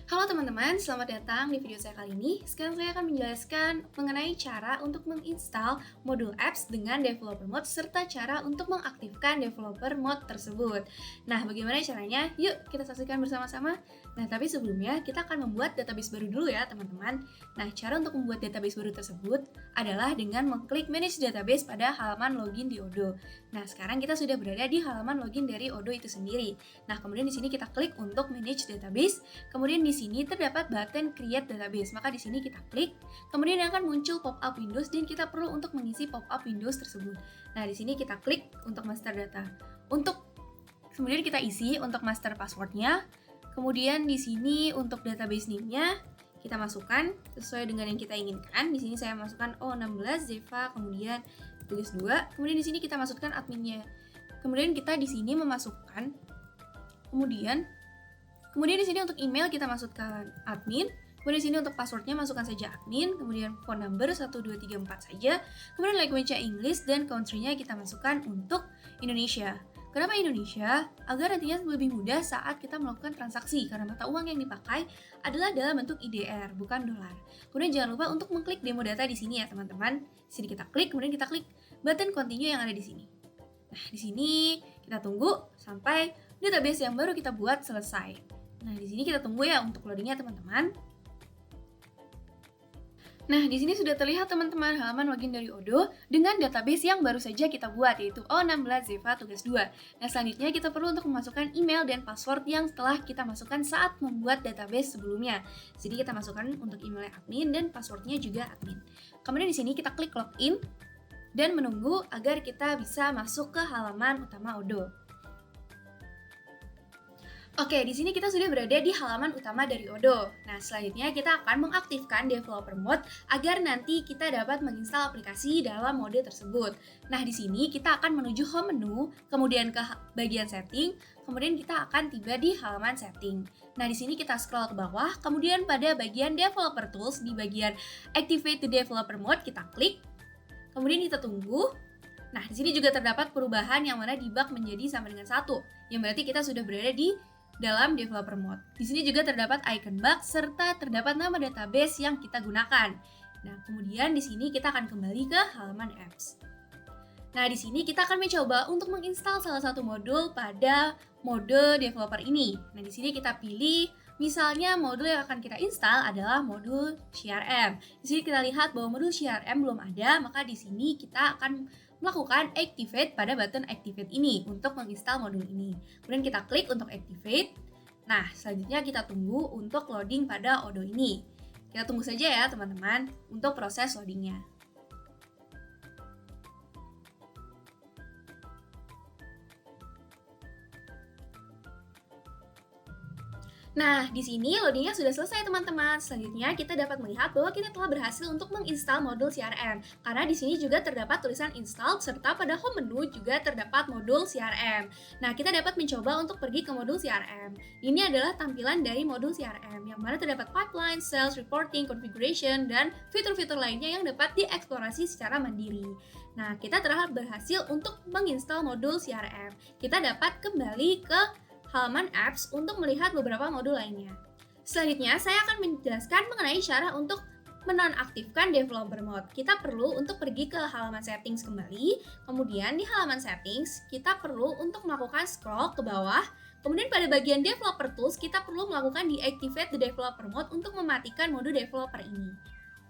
Halo teman-teman, selamat datang di video saya kali ini. Sekarang saya akan menjelaskan mengenai cara untuk menginstal modul apps dengan developer mode serta cara untuk mengaktifkan developer mode tersebut. Nah, bagaimana caranya? Yuk kita saksikan bersama-sama. Nah, tapi sebelumnya kita akan membuat database baru dulu ya teman-teman. Nah, cara untuk membuat database baru tersebut adalah dengan mengklik manage database pada halaman login di Odoo. Nah, sekarang kita sudah berada di halaman login dari Odoo itu sendiri. Nah, kemudian di sini kita klik untuk manage database. Kemudian di sini terdapat button create database, maka di sini kita klik, kemudian akan muncul pop-up Windows dan kita perlu untuk mengisi pop-up Windows tersebut. Nah, di sini kita klik untuk master data. Kemudian kita isi untuk master passwordnya. Kemudian di sini untuk database name-nya kita masukkan sesuai dengan yang kita inginkan. Di sini saya masukkan O16 Zeva, kemudian tulis 2. Kemudian di sini kita masukkan adminnya. Kemudian kita di sini memasukkan Kemudian di sini untuk email kita masukkan admin. Kemudian di sini untuk passwordnya masukkan saja admin. Kemudian phone number 1234 saja. Kemudian language-nya English dan country-nya kita masukkan untuk Indonesia. Kenapa Indonesia? Agar nantinya lebih mudah saat kita melakukan transaksi karena mata uang yang dipakai adalah dalam bentuk IDR, bukan dolar. Kemudian jangan lupa untuk mengklik demo data di sini ya teman-teman. Di sini kita klik, kemudian kita klik button continue yang ada di sini. Nah, di sini kita tunggu sampai database yang baru kita buat selesai. Nah, di sini kita tunggu ya untuk loadingnya teman-teman. Nah, di sini sudah terlihat teman-teman halaman login dari Odoo dengan database yang baru saja kita buat, yaitu O16 Zeva tugas 2. Nah, selanjutnya kita perlu untuk memasukkan email dan password yang telah kita masukkan saat membuat database sebelumnya. Jadi kita masukkan untuk emailnya admin dan passwordnya juga admin. Kemudian di sini kita klik login dan menunggu agar kita bisa masuk ke halaman utama Odoo. Oke, di sini kita sudah berada di halaman utama dari Odoo. Nah, selanjutnya kita akan mengaktifkan developer mode agar nanti kita dapat menginstal aplikasi dalam mode tersebut. Nah, di sini kita akan menuju home menu, kemudian ke bagian setting, kemudian kita akan tiba di halaman setting. Nah, di sini kita scroll ke bawah, kemudian pada bagian developer tools di bagian activate the developer mode kita klik. Kemudian kita tunggu. Nah, di sini juga terdapat perubahan yang mana debug menjadi sama dengan 1, yang berarti kita sudah berada di dalam developer mode. Di sini juga terdapat icon bug serta terdapat nama database yang kita gunakan. Nah, kemudian di sini kita akan kembali ke halaman apps. Nah, di sini kita akan mencoba untuk menginstal salah satu modul pada mode developer ini. Nah, di sini kita pilih misalnya modul yang akan kita install adalah modul CRM. Di sini kita lihat bahwa modul CRM belum ada, maka di sini kita akan melakukan activate pada button activate ini untuk menginstal modul ini. Kemudian kita klik untuk activate. Nah, selanjutnya kita tunggu untuk loading pada Odoo ini. Kita tunggu saja ya teman-teman untuk proses loadingnya. Nah, di sini loadingnya sudah selesai teman-teman. Selanjutnya kita dapat melihat bahwa kita telah berhasil untuk menginstal modul CRM. Karena di sini juga terdapat tulisan install serta pada home menu juga terdapat modul CRM. Nah, kita dapat mencoba untuk pergi ke modul CRM. Ini adalah tampilan dari modul CRM yang mana terdapat pipeline, sales, reporting, configuration, dan fitur-fitur lainnya yang dapat dieksplorasi secara mandiri. Nah, kita telah berhasil untuk menginstal modul CRM. Kita dapat kembali ke halaman apps untuk melihat beberapa modul lainnya. Selanjutnya, saya akan menjelaskan mengenai cara untuk menonaktifkan developer mode. Kita perlu untuk pergi ke halaman settings kembali, kemudian di halaman settings, kita perlu untuk melakukan scroll ke bawah, kemudian pada bagian developer tools, kita perlu melakukan deactivate the developer mode untuk mematikan mode developer ini.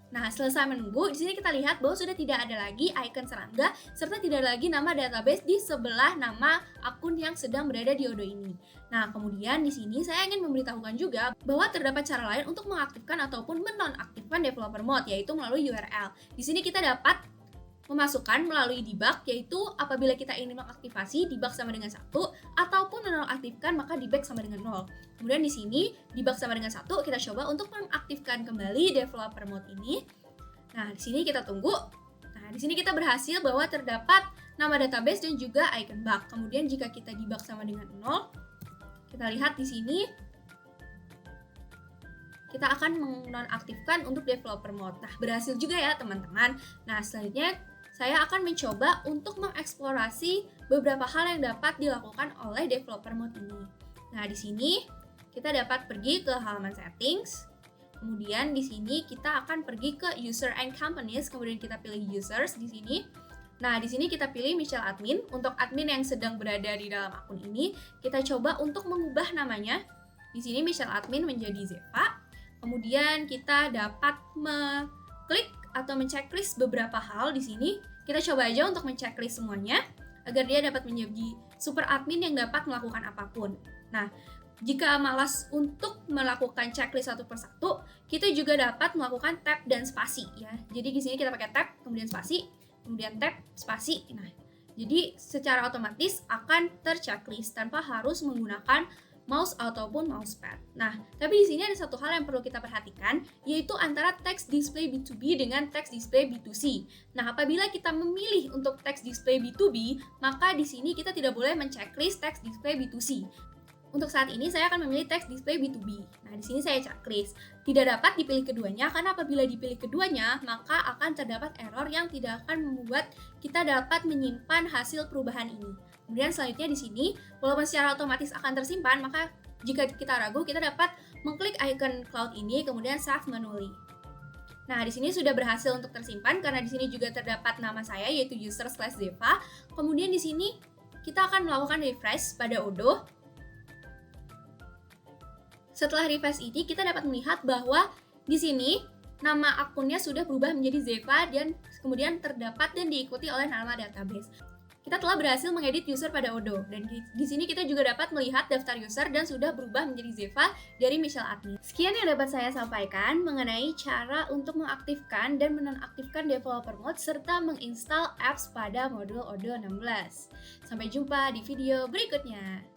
Nah, selesai menunggu, di sini kita lihat bahwa sudah tidak ada lagi icon serangga serta tidak ada lagi nama database di sebelah nama akun yang sedang berada di Odoo ini. Nah, kemudian di sini saya ingin memberitahukan juga bahwa terdapat cara lain untuk mengaktifkan ataupun menonaktifkan developer mode, yaitu melalui URL. Di sini kita dapat memasukkan melalui debug, yaitu apabila kita ingin mengaktifasi debug sama dengan 1 ataupun menonaktifkan maka debug sama dengan 0. Kemudian di sini debug sama dengan 1 kita coba untuk mengaktifkan kembali developer mode ini. Nah, di sini kita tunggu. Nah, di sini kita berhasil bahwa terdapat nama database dan juga icon bug. Kemudian jika kita debug sama dengan 0, kita lihat di sini kita akan menonaktifkan untuk developer mode. Nah, berhasil juga ya teman-teman. Nah, selanjutnya saya akan mencoba untuk mengeksplorasi beberapa hal yang dapat dilakukan oleh developer mode ini. Nah, di sini kita dapat pergi ke halaman settings. Kemudian di sini kita akan pergi ke user and companies, kemudian kita pilih users di sini. Nah, di sini kita pilih Michelle admin. Untuk admin yang sedang berada di dalam akun ini, kita coba untuk mengubah namanya. Di sini Michelle admin menjadi Zeva. Kemudian kita dapat mengklik atau menceklis beberapa hal di sini. Kita coba aja untuk menceklis semuanya agar dia dapat menjadi super admin yang dapat melakukan apapun. Nah, jika malas untuk melakukan checklist satu persatu, kita juga dapat melakukan tab dan spasi ya. Jadi di sini kita pakai tab, kemudian spasi, kemudian tab, spasi. Nah, jadi secara otomatis akan terchecklist tanpa harus menggunakan mouse ataupun mousepad. Nah, tapi di sini ada satu hal yang perlu kita perhatikan, yaitu antara text display B2B dengan text display B2C. Nah, apabila kita memilih untuk text display B2B, maka di sini kita tidak boleh menceklis text display B2C. Untuk saat ini saya akan memilih text display B2B. Nah, di sini saya checklist. Tidak dapat dipilih keduanya karena apabila dipilih keduanya, maka akan terdapat error yang tidak akan membuat kita dapat menyimpan hasil perubahan ini. Kemudian selanjutnya di sini, walaupun secara otomatis akan tersimpan, maka jika kita ragu, kita dapat mengklik icon cloud ini kemudian save manually. Nah, di sini sudah berhasil untuk tersimpan karena di sini juga terdapat nama saya yaitu user/Zeva. Kemudian di sini kita akan melakukan refresh pada Odoo. Setelah refresh ini, kita dapat melihat bahwa di sini nama akunnya sudah berubah menjadi Zeva dan kemudian terdapat dan diikuti oleh nama database. Kita telah berhasil mengedit user pada Odoo dan di sini kita juga dapat melihat daftar user dan sudah berubah menjadi Zeva dari Michelle admin. Sekian yang dapat saya sampaikan mengenai cara untuk mengaktifkan dan menonaktifkan developer mode serta menginstal apps pada modul Odoo 16. Sampai jumpa di video berikutnya.